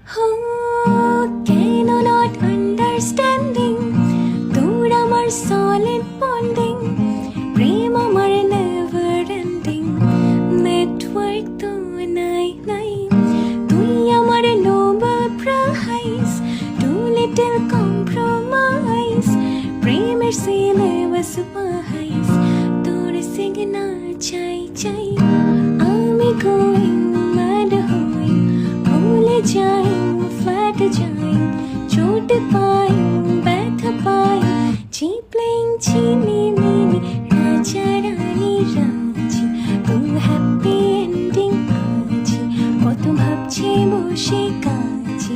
Can you not understanding? তোর আমার solid bonding, প্রেম আমার never ending. Network তো নাই নাই, তুই আমার Nobel Prize, too little compromise. প্রেমের syllabus wise, তোর signal চাই চাই। আমি going mad হই, ভুলে যাই ফ্ল্যাট যাই, চোট পাই ব্যথা পাই, চিপলিং চিনি মিনি রাজা রানী রাজি, তো হ্যাপি এন্ডিং আছি, কত ভাবছি বসে কাছি।